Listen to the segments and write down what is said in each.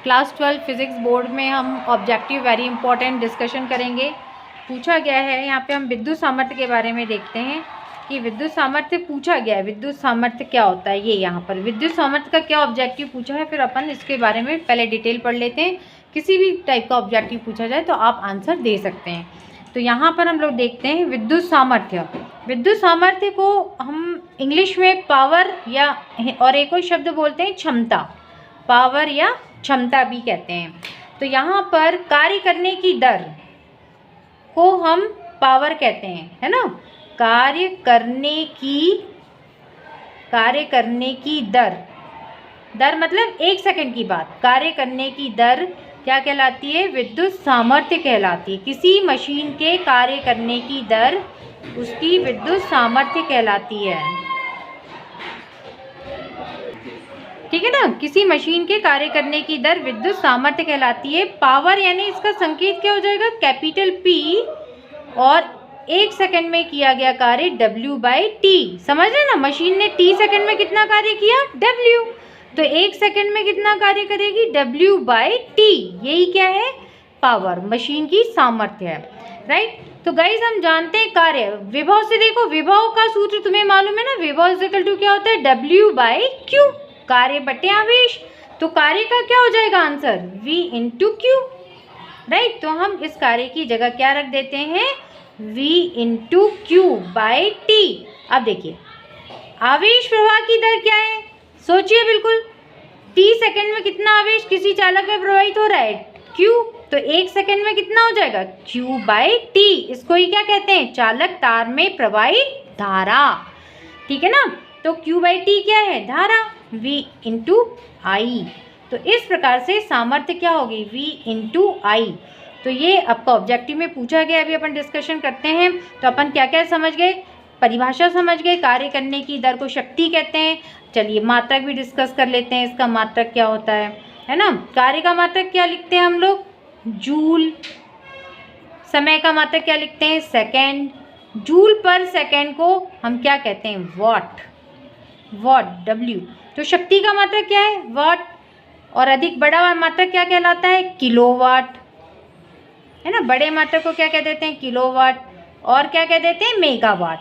Class 12 physics board में हम objective very important discussion करेंगे। पूछा गया है यहाँ पे हम विद्युत सामर्थ्य के बारे में देखते हैं कि विद्युत सामर्थ्य पूछा गया है। विद्युत सामर्थ्य क्या होता है, ये यहाँ पर विद्युत सामर्थ्य का क्या ऑब्जेक्टिव पूछा है, फिर अपन इसके बारे में पहले डिटेल पढ़ लेते हैं। किसी भी टाइप का ऑब्जेक्टिव पूछा जाए तो आप आंसर दे सकते हैं। तो यहाँ पर हम लोग देखते हैं विद्युत सामर्थ्य। विद्युत सामर्थ्य को हम इंग्लिश में पावर या और एक और शब्द बोलते हैं क्षमता, पावर या क्षमता भी कहते हैं। तो यहाँ पर कार्य करने की दर को हम पावर कहते हैं, है ना। कार्य करने की दर मतलब 1 सेकंड की बात। कार्य करने की दर क्या कहलाती है, विद्युत सामर्थ्य कहलाती है। किसी मशीन के कार्य करने की दर उसकी विद्युत सामर्थ्य कहलाती है, ठीक है ना। किसी मशीन के कार्य करने की दर विद्युत सामर्थ्य कहलाती है। पावर यानी इसका संकेत क्या हो जाएगा, कैपिटल P, और 1 सेकंड में किया गया कार्य W/T। समझ रहे ना, मशीन ने T सेकंड में कितना कार्य किया, W, तो 1 सेकंड में कितना कार्य करेगी, W/T। यही क्या है, पावर, मशीन की सामर्थ्य है, राइट। तो गाइज हम जानते हैं कार्य विभव से। देखो विभव का सूत्र तुम्हें मालूम है ना, विभव इज इक्वल टू क्या होता है, W/Q, कार्य बटे आवेश। तो कार्य का क्या हो जाएगा आंसर, V/Q, राइट। तो हम इस कार्य की जगह क्या रख देते हैं, V/Q/T। अब देखिए आवेश प्रवाह की दर क्या है, सोचिए बिल्कुल। T सेकंड में कितना आवेश किसी चालक में प्रवाहित हो रहा है, Q, तो 1 सेकंड में कितना हो जाएगा, Q/T। इसको ही क्या कहते हैं, चालक तार में प्रवाहित धारा, ठीक है ना। तो Q/T क्या है, धारा, V/I। तो इस प्रकार से सामर्थ्य क्या होगी, V/I। तो ये आपका ऑब्जेक्टिव में पूछा गया। अभी अपन डिस्कशन करते हैं। तो अपन क्या क्या समझ गए, परिभाषा समझ गए। कार्य करने की दर को शक्ति कहते हैं। चलिए मात्रक भी डिस्कस कर लेते हैं, इसका मात्रक क्या होता है ना। कार्य का मात्रक क्या लिखते हैं हम लोग, जूल। समय का मात्रक क्या लिखते हैं, सेकेंड। जूल पर सेकेंड को हम क्या कहते हैं, वॉट, W। तो शक्ति का मात्रक क्या है, वाट, और अधिक बड़ा मात्रक क्या कहलाता है, किलोवाट, है ना। बड़े मात्रक को क्या कह देते हैं, किलोवाट, और क्या कह देते हैं, मेगावाट,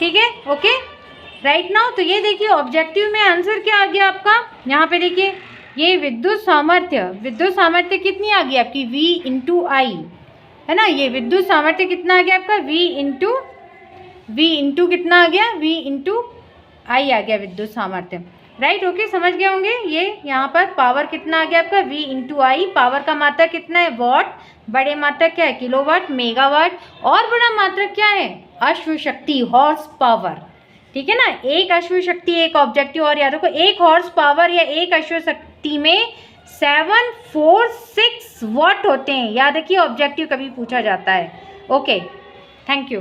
ठीक है, ओके, राइट नाउ। तो ये देखिए ऑब्जेक्टिव में आंसर क्या आ गया आपका, यहाँ पे देखिए ये विद्युत सामर्थ्य कितनी आ गई आपकी, V/I, है ना। ये विद्युत सामर्थ्य कितना आ गया आपका, V कितना आ गया, V/I आ गया विद्युत सामर्थ्य, राइट, ओके, समझ गए होंगे। ये यहाँ पर पावर कितना आ गया आपका, V/I। पावर का मात्रक कितना है, वॉट। बड़े मात्रक क्या है, किलोवाट, मेगावाट, और बड़ा मात्रक क्या है, अश्व शक्ति, हॉर्स पावर, ठीक है ना। एक अश्व शक्ति, एक ऑब्जेक्टिव, और याद रखो एक हॉर्स पावर या एक अश्व शक्ति में 746 वॉट होते हैं। याद रखिए ऑब्जेक्टिव कभी पूछा जाता है। Okay, thank you.